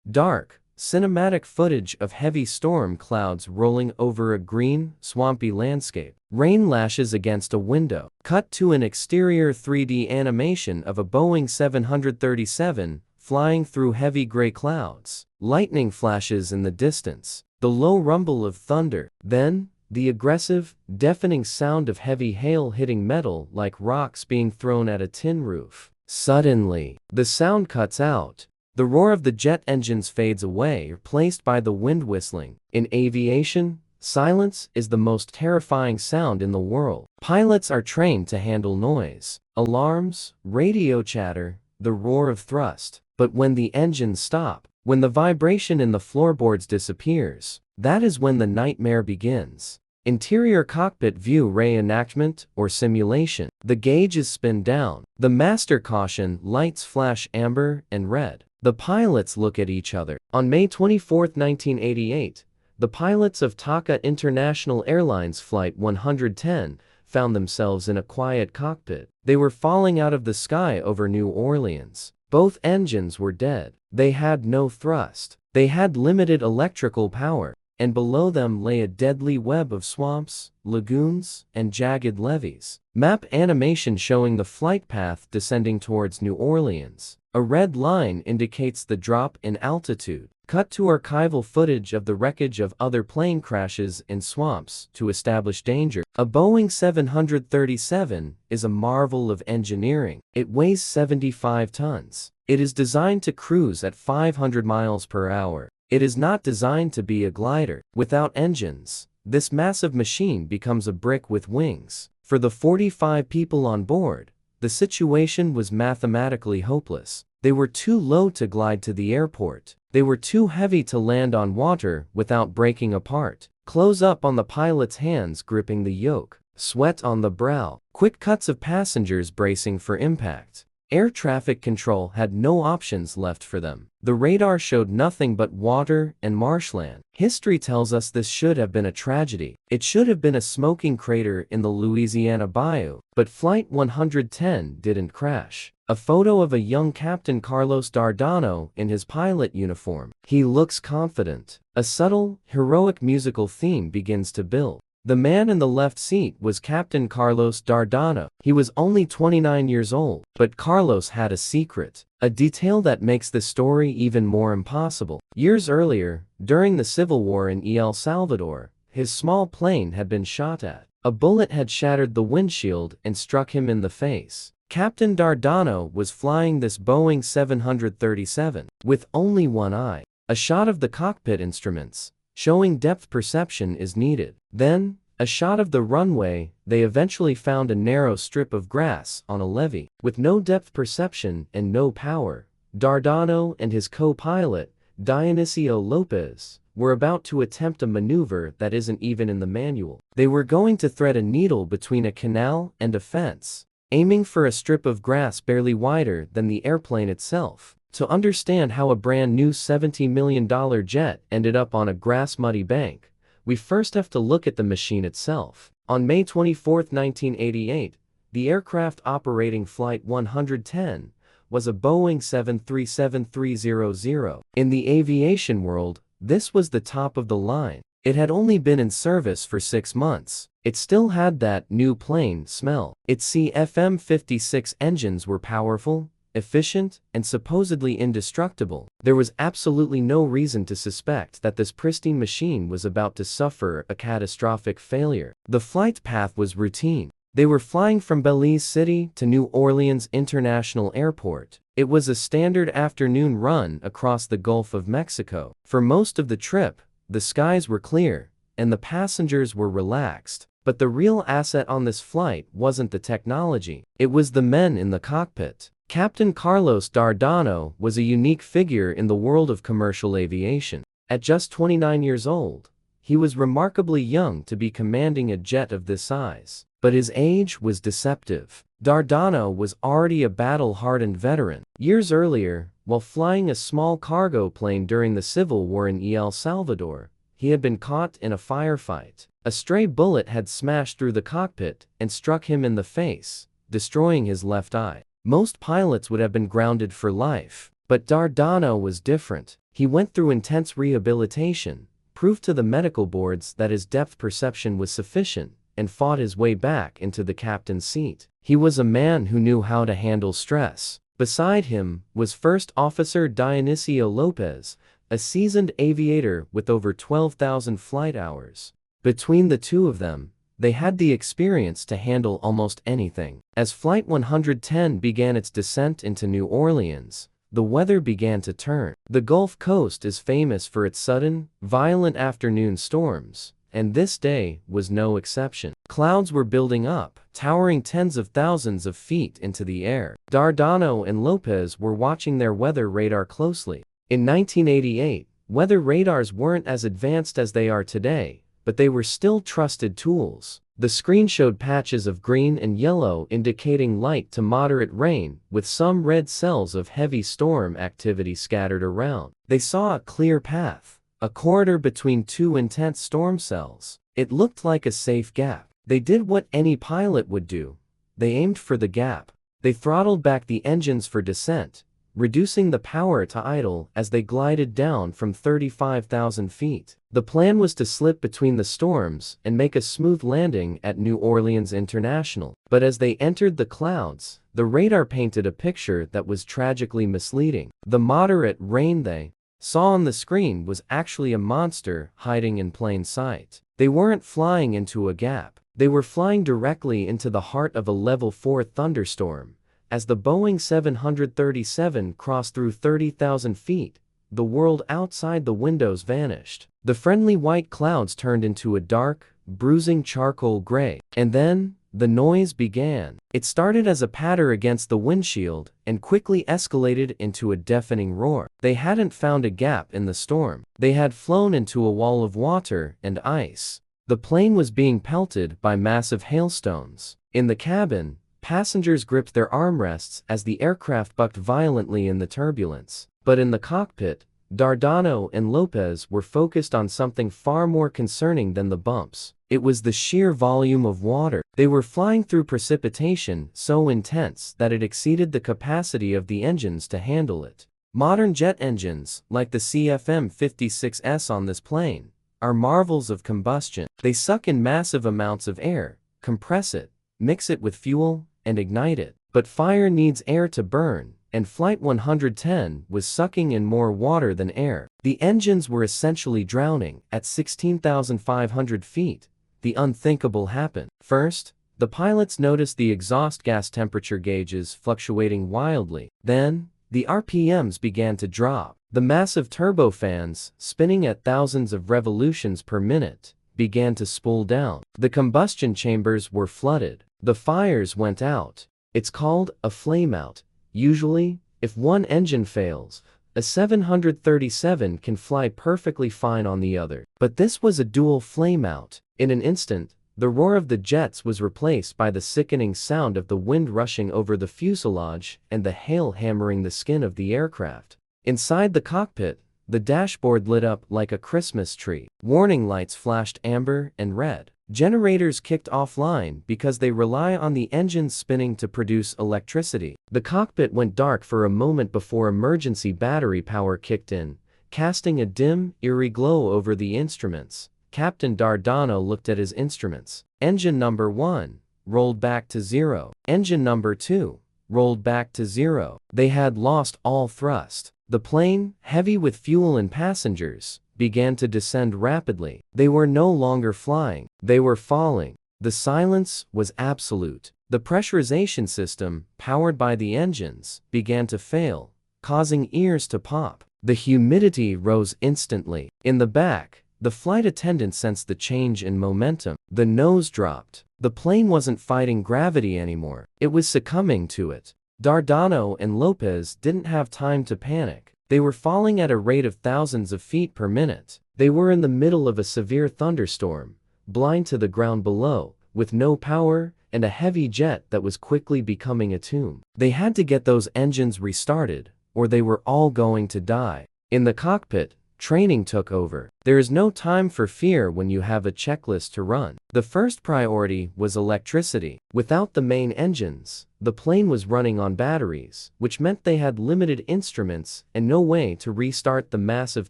Dark, cinematic footage of heavy storm clouds rolling over a green, swampy landscape. Rain lashes against a window. Cut to an exterior 3D animation of a Boeing 737 flying through heavy gray clouds. Lightning flashes in the distance. The low rumble of thunder. Then, the aggressive, deafening sound of heavy hail hitting metal like rocks being thrown at a tin roof. Suddenly, the sound cuts out. The roar of the jet engines fades away, replaced by the wind whistling. In aviation, silence is the most terrifying sound in the world. Pilots are trained to handle noise, alarms, radio chatter, the roar of thrust. But when the engines stop, when the vibration in the floorboards disappears, that is when the nightmare begins. Interior cockpit view reenactment or simulation. The gauges spin down. The master caution lights flash amber and red. The pilots look at each other. On May 24, 1988, the pilots of TACA International Airlines Flight 110 found themselves in a quiet cockpit. They were falling out of the sky over New Orleans. Both engines were dead. They had no thrust. They had limited electrical power, and below them lay a deadly web of swamps, lagoons, and jagged levees. Map animation showing the flight path descending towards New Orleans. A red line indicates the drop in altitude. Cut to archival footage of the wreckage of other plane crashes in swamps to establish danger. A Boeing 737 is a marvel of engineering. It weighs 75 tons. It is designed to cruise at 500 miles per hour. It is not designed to be a glider. Without engines, this massive machine becomes a brick with wings. For the 45 people on board, the situation was mathematically hopeless. They were too low to glide to the airport. They were too heavy to land on water without breaking apart. Close up on the pilot's hands gripping the yoke. Sweat on the brow. Quick cuts of passengers bracing for impact. Air traffic control had no options left for them. The radar showed nothing but water and marshland. History tells us this should have been a tragedy. It should have been a smoking crater in the Louisiana bayou. But Flight 110 didn't crash. A photo of a young Captain Carlos Dardano in his pilot uniform. He looks confident. A subtle, heroic musical theme begins to build. The man in the left seat was Captain Carlos Dardano. He was only 29 years old, but Carlos had a secret, a detail that makes the story even more impossible. Years earlier, during the Civil War in El Salvador, his small plane had been shot at. A bullet had shattered the windshield and struck him in the face. Captain Dardano was flying this Boeing 737 with only one eye. A shot of the cockpit instruments, showing depth perception, is needed. Then, a shot of the runway. They eventually found a narrow strip of grass on a levee. With no depth perception and no power, Dardano and his co-pilot, Dionisio Lopez, were about to attempt a maneuver that isn't even in the manual. They were going to thread a needle between a canal and a fence, aiming for a strip of grass barely wider than the airplane itself. To understand how a brand new $70 million jet ended up on a grass-muddy bank, we first have to look at the machine itself. On May 24, 1988, the aircraft operating Flight 110 was a Boeing 737-300. In the aviation world, this was the top of the line. It had only been in service for 6 months. It still had that new plane smell. Its CFM56 engines were powerful, efficient, and supposedly indestructible. There was absolutely no reason to suspect that this pristine machine was about to suffer a catastrophic failure. The flight path was routine. They were flying from Belize City to New Orleans International Airport. It was a standard afternoon run across the Gulf of Mexico. For most of the trip, the skies were clear, and the passengers were relaxed. But the real asset on this flight wasn't the technology. It was the men in the cockpit. Captain Carlos Dardano was a unique figure in the world of commercial aviation. At just 29 years old, he was remarkably young to be commanding a jet of this size. But his age was deceptive. Dardano was already a battle-hardened veteran. Years earlier, while flying a small cargo plane during the Civil War in El Salvador, he had been caught in a firefight. A stray bullet had smashed through the cockpit and struck him in the face, destroying his left eye. Most pilots would have been grounded for life, but Dardano was different. He went through intense rehabilitation, proved to the medical boards that his depth perception was sufficient, and fought his way back into the captain's seat. He was a man who knew how to handle stress. Beside him was First Officer Dionisio Lopez, a seasoned aviator with over 12,000 flight hours. Between the two of them, they had the experience to handle almost anything. As Flight 110 began its descent into New Orleans, the weather began to turn. The Gulf Coast is famous for its sudden, violent afternoon storms, and this day was no exception. Clouds were building up, towering tens of thousands of feet into the air. Dardano and Lopez were watching their weather radar closely. In 1988, weather radars weren't as advanced as they are today, but they were still trusted tools. The screen showed patches of green and yellow indicating light to moderate rain, with some red cells of heavy storm activity scattered around. They saw a clear path, a corridor between two intense storm cells. It looked like a safe gap. They did what any pilot would do. They aimed for the gap. They throttled back the engines for descent, reducing the power to idle as they glided down from 35,000 feet. The plan was to slip between the storms and make a smooth landing at New Orleans International. But as they entered the clouds, the radar painted a picture that was tragically misleading. The moderate rain they saw on the screen was actually a monster hiding in plain sight. They weren't flying into a gap. They were flying directly into the heart of a level 4 thunderstorm. As the Boeing 737 crossed through 30,000 feet, the world outside the windows vanished. The friendly white clouds turned into a dark, bruising charcoal gray. And then, the noise began. It started as a patter against the windshield and quickly escalated into a deafening roar. They hadn't found a gap in the storm. They had flown into a wall of water and ice. The plane was being pelted by massive hailstones. In the cabin, passengers gripped their armrests as the aircraft bucked violently in the turbulence. But in the cockpit, Dardano and Lopez were focused on something far more concerning than the bumps. It was the sheer volume of water. They were flying through precipitation so intense that it exceeded the capacity of the engines to handle it. Modern jet engines, like the CFM56S on this plane, are marvels of combustion. They suck in massive amounts of air, compress it, mix it with fuel, and ignite it. But fire needs air to burn, and Flight 110 was sucking in more water than air. The engines were essentially drowning. At 16,500 feet, the unthinkable happened. First, the pilots noticed the exhaust gas temperature gauges fluctuating wildly. Then, the RPMs began to drop. The massive turbofans, spinning at thousands of revolutions per minute, began to spool down. The combustion chambers were flooded. The fires went out. It's called a flameout. Usually, if one engine fails, a 737 can fly perfectly fine on the other. But this was a dual flameout. In an instant, the roar of the jets was replaced by the sickening sound of the wind rushing over the fuselage and the hail hammering the skin of the aircraft. Inside the cockpit, the dashboard lit up like a Christmas tree. Warning lights flashed amber and red. Generators kicked offline because they rely on the engines spinning to produce electricity. The cockpit went dark for a moment before emergency battery power kicked in, casting a dim, eerie glow over the instruments. Captain Dardano looked at his instruments. Engine number 1 rolled back to 0. Engine number 2 rolled back to 0. They had lost all thrust. The plane, heavy with fuel and passengers, began to descend rapidly. They were no longer flying. They were falling. The silence was absolute. The pressurization system, powered by the engines, began to fail, causing ears to pop. The humidity rose instantly. In the back, the flight attendant sensed the change in momentum. The nose dropped. The plane wasn't fighting gravity anymore. It was succumbing to it. Dardano and Lopez didn't have time to panic. They were falling at a rate of thousands of feet per minute. They were in the middle of a severe thunderstorm, blind to the ground below, with no power, and a heavy jet that was quickly becoming a tomb. They had to get those engines restarted, or they were all going to die. In the cockpit, Training took over. There is no time for fear when you have a checklist to run. The first priority was electricity. Without the main engines, the plane was running on batteries, which meant they had limited instruments and no way to restart the massive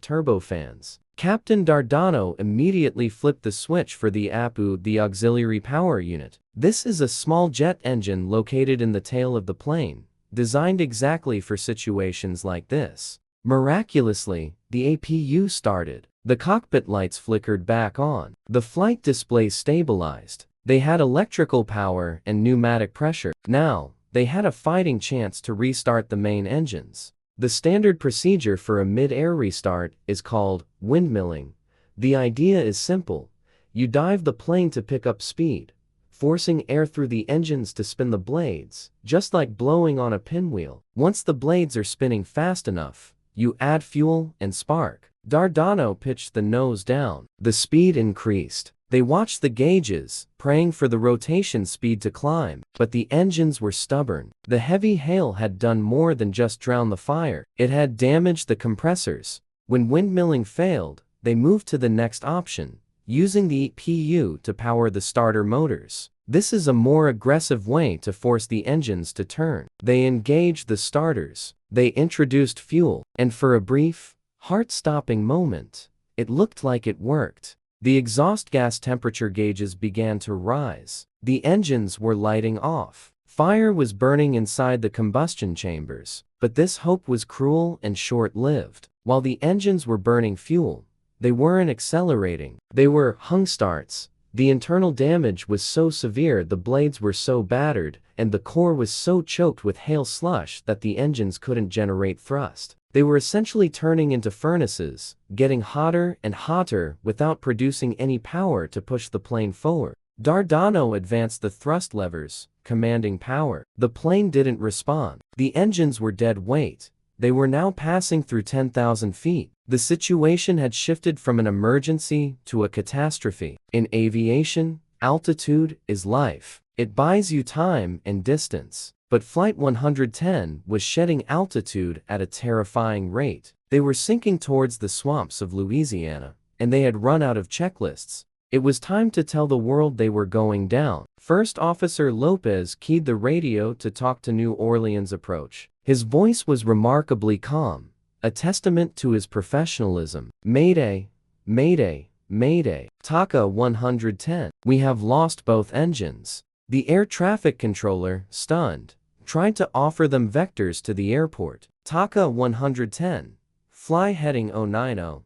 turbofans. Captain Dardano immediately flipped the switch for the APU, the auxiliary power unit. This is a small jet engine located in the tail of the plane, designed exactly for situations like this. Miraculously, the APU started. The cockpit lights flickered back on. The flight displays stabilized. They had electrical power and pneumatic pressure. Now, they had a fighting chance to restart the main engines. The standard procedure for a mid-air restart is called windmilling. The idea is simple. You dive the plane to pick up speed, forcing air through the engines to spin the blades, just like blowing on a pinwheel. Once the blades are spinning fast enough, you add fuel and spark. Dardano pitched the nose down. The speed increased. They watched the gauges, praying for the rotation speed to climb, but the engines were stubborn. The heavy hail had done more than just drown the fire. It had damaged the compressors. When windmilling failed, they moved to the next option, using the APU to power the starter motors. This is a more aggressive way to force the engines to turn. They engaged the starters. They introduced fuel, and for a brief, heart-stopping moment, it looked like it worked. The exhaust gas temperature gauges began to rise. The engines were lighting off. Fire was burning inside the combustion chambers. But this hope was cruel and short-lived. While the engines were burning fuel, they weren't accelerating. They were hung starts. The internal damage was so severe, the blades were so battered, and the core was so choked with hail slush that the engines couldn't generate thrust. They were essentially turning into furnaces, getting hotter and hotter without producing any power to push the plane forward. Dardano advanced the thrust levers, commanding power. The plane didn't respond. The engines were dead weight. They were now passing through 10,000 feet. The situation had shifted from an emergency to a catastrophe. In aviation, altitude is life. It buys you time and distance. But Flight 110 was shedding altitude at a terrifying rate. They were sinking towards the swamps of Louisiana, and they had run out of checklists. It was time to tell the world they were going down. First Officer Lopez keyed the radio to talk to New Orleans approach. His voice was remarkably calm, a testament to his professionalism. Mayday, Mayday, Mayday. TACA 110. We have lost both engines. The air traffic controller, stunned, tried to offer them vectors to the airport. TACA 110. Fly heading 090.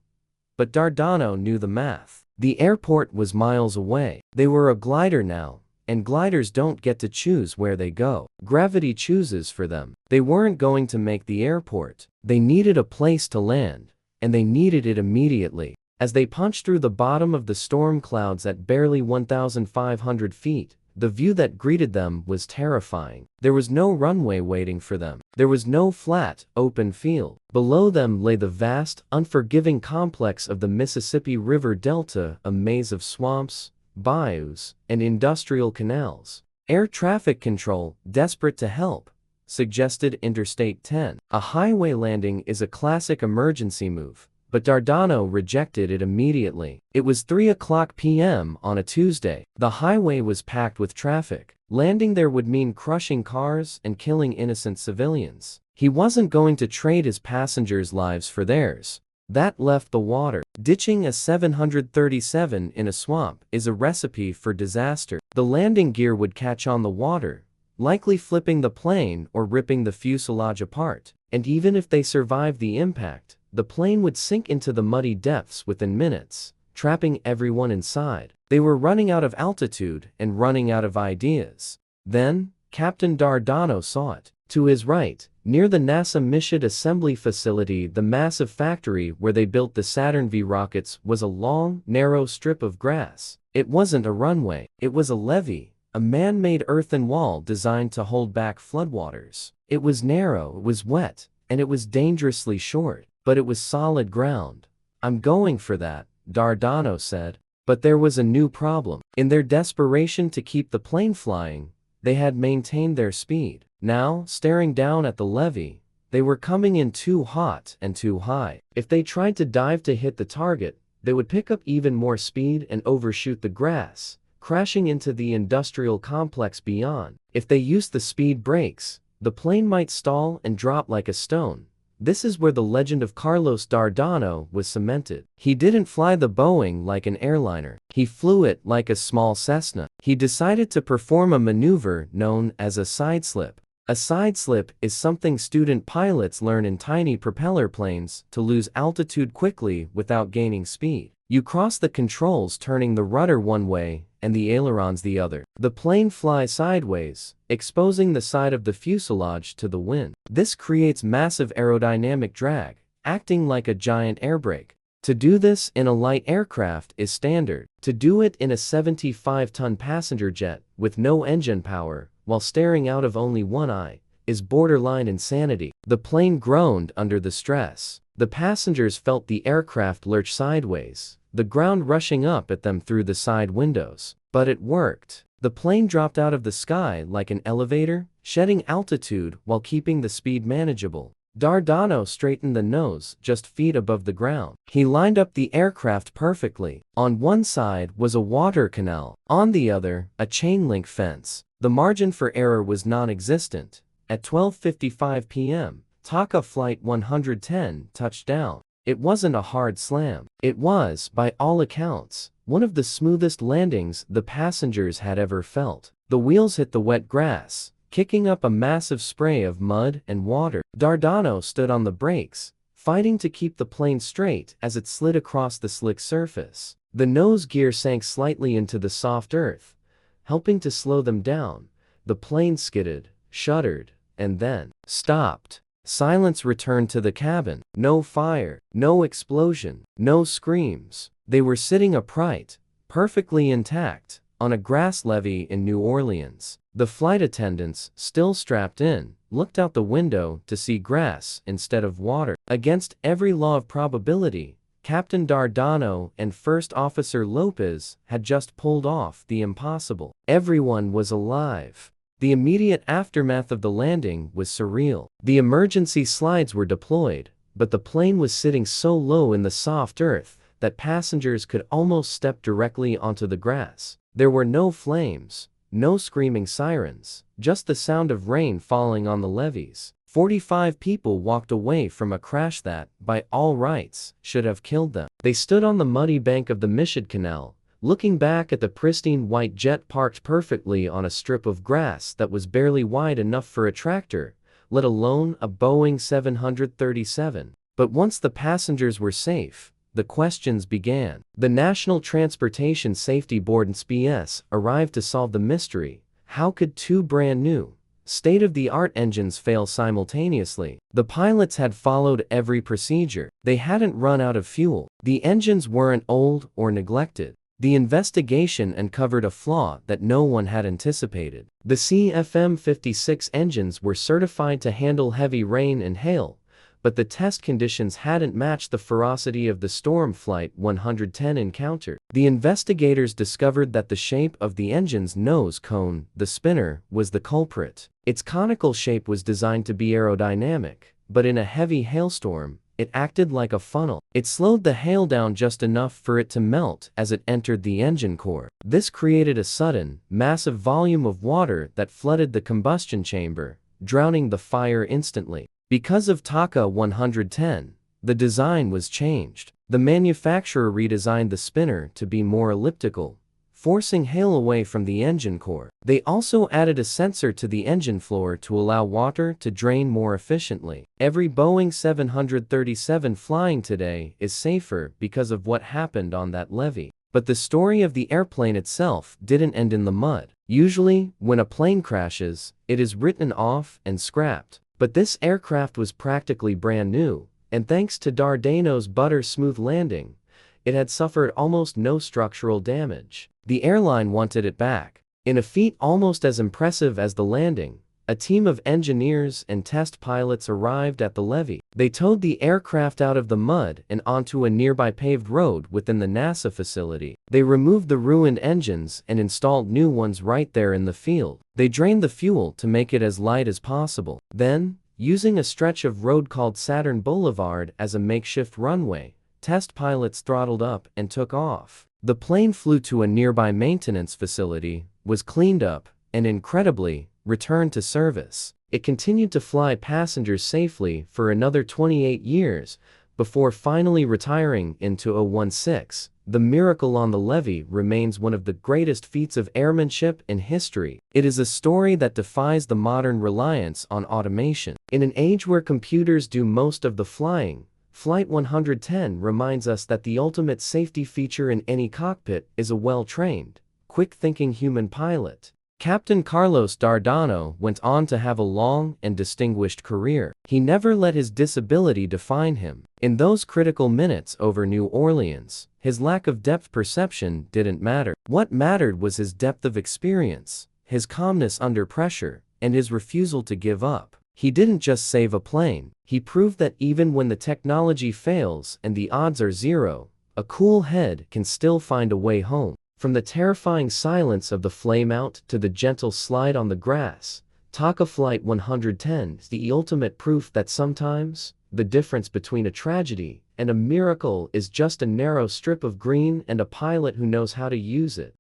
But Dardano knew the math. The airport was miles away. They were a glider now, and gliders don't get to choose where they go. Gravity chooses for them. They weren't going to make the airport. They needed a place to land, and they needed it immediately. As they punched through the bottom of the storm clouds at barely 1,500 feet, the view that greeted them was terrifying. There was no runway waiting for them. There was no flat, open field. Below them lay the vast, unforgiving complex of the Mississippi River Delta, a maze of swamps, bayous, and industrial canals. Air traffic control, desperate to help, suggested Interstate 10. A highway landing is a classic emergency move, but Dardano rejected it immediately. It was 3:00 p.m. on a Tuesday. The highway was packed with traffic. Landing there would mean crushing cars and killing innocent civilians. He wasn't going to trade his passengers' lives for theirs. That left the water. Ditching a 737 in a swamp is a recipe for disaster. The landing gear would catch on the water, likely flipping the plane or ripping the fuselage apart. And even if they survived the impact, the plane would sink into the muddy depths within minutes, trapping everyone inside. They were running out of altitude and running out of ideas. Then, Captain Dardano saw it. To his right, near the NASA Mission Assembly Facility, the massive factory where they built the Saturn V rockets, was a long, narrow strip of grass. It wasn't a runway. It was a levee, a man-made earthen wall designed to hold back floodwaters. It was narrow, it was wet, and it was dangerously short. But it was solid ground. I'm going for that, Dardano said. But there was a new problem. In their desperation to keep the plane flying, they had maintained their speed. Now, staring down at the levee, They were coming in too hot and too high. If they tried to dive to hit the target, they would pick up even more speed and overshoot the grass, crashing into the industrial complex beyond. If they used the speed brakes, the plane might stall and drop like a stone. This is where the legend of Carlos Dardano was cemented. He didn't fly the Boeing like an airliner. He flew it like a small Cessna. He decided to perform a maneuver known as a sideslip. A sideslip is something student pilots learn in tiny propeller planes to lose altitude quickly without gaining speed. You cross the controls, turning the rudder one way and the ailerons the other. The plane flies sideways, exposing the side of the fuselage to the wind. This creates massive aerodynamic drag, acting like a giant air brake. To do this in a light aircraft is standard. To do it in a 75-ton passenger jet with no engine power, while staring out of only one eye, is borderline insanity. The plane groaned under the stress. The passengers felt the aircraft lurch sideways, the ground rushing up at them through the side windows. But it worked. The plane dropped out of the sky like an elevator, shedding altitude while keeping the speed manageable. Dardano straightened the nose just feet above the ground. He lined up the aircraft perfectly. On one side was a water canal, on the other, a chain link fence. The margin for error was non-existent. At 12:55 p.m., TACA Flight 110 touched down. It wasn't a hard slam. It was, by all accounts, one of the smoothest landings the passengers had ever felt. The wheels hit the wet grass, kicking up a massive spray of mud and water. Dardano stood on the brakes, fighting to keep the plane straight as it slid across the slick surface. The nose gear sank slightly into the soft earth, helping to slow them down. The plane skidded, shuddered, and then stopped. Silence returned to the cabin. No fire, no explosion, no screams. They were sitting upright, perfectly intact, on a grass levee in New Orleans. The flight attendants, still strapped in, looked out the window to see grass instead of water. Against every law of probability, Captain Dardano and First Officer Lopez had just pulled off the impossible. Everyone was alive. The immediate aftermath of the landing was surreal. The emergency slides were deployed, but the plane was sitting so low in the soft earth that passengers could almost step directly onto the grass. There were no flames, no screaming sirens, just the sound of rain falling on the levees. 45 people walked away from a crash that, by all rights, should have killed them. They stood on the muddy bank of the Michigan Canal, looking back at the pristine white jet parked perfectly on a strip of grass that was barely wide enough for a tractor, let alone a Boeing 737. But once the passengers were safe, the questions began. The National Transportation Safety Board (NTSB) arrived to solve the mystery. How could two brand new, state-of-the-art engines fail simultaneously? The pilots had followed every procedure. They hadn't run out of fuel. The engines weren't old or neglected. The investigation uncovered a flaw that no one had anticipated. The CFM56 engines were certified to handle heavy rain and hail, but the test conditions hadn't matched the ferocity of the storm Flight 110 encounter. The investigators discovered that the shape of the engine's nose cone, the spinner, was the culprit. Its conical shape was designed to be aerodynamic, but in a heavy hailstorm, it acted like a funnel. It slowed the hail down just enough for it to melt as it entered the engine core. This created a sudden, massive volume of water that flooded the combustion chamber, drowning the fire instantly. Because of TACA 110, the design was changed. The manufacturer redesigned the spinner to be more elliptical, forcing hail away from the engine core. They also added a sensor to the engine floor to allow water to drain more efficiently. Every Boeing 737 flying today is safer because of what happened on that levee. But the story of the airplane itself didn't end in the mud. Usually, when a plane crashes, it is written off and scrapped. But this aircraft was practically brand new, and thanks to Dardano's butter-smooth landing, it had suffered almost no structural damage. The airline wanted it back. In a feat almost as impressive as the landing, a team of engineers and test pilots arrived at the levee. They towed the aircraft out of the mud and onto a nearby paved road within the NASA facility. They removed the ruined engines and installed new ones right there in the field. They drained the fuel to make it as light as possible. Then, Using a stretch of road called Saturn Boulevard as a makeshift runway, test pilots throttled up and took off. The plane flew to a nearby maintenance facility, was cleaned up, and incredibly, returned to service. It continued to fly passengers safely for another 28 years, before finally retiring in 2016. The miracle on the Levee remains one of the greatest feats of airmanship in history. It is a story that defies the modern reliance on automation. In an age where computers do most of the flying, Flight 110 reminds us that the ultimate safety feature in any cockpit is a well-trained, quick-thinking human pilot. Captain Carlos Dardano went on to have a long and distinguished career. He never let his disability define him. In those critical minutes over New Orleans, his lack of depth perception didn't matter. What mattered was his depth of experience, his calmness under pressure, and his refusal to give up. He didn't just save a plane, he proved that even when the technology fails and the odds are zero, a cool head can still find a way home. From the terrifying silence of the flameout to the gentle slide on the grass, TACA Flight 110 is the ultimate proof that sometimes, the difference between a tragedy and a miracle is just a narrow strip of green and a pilot who knows how to use it.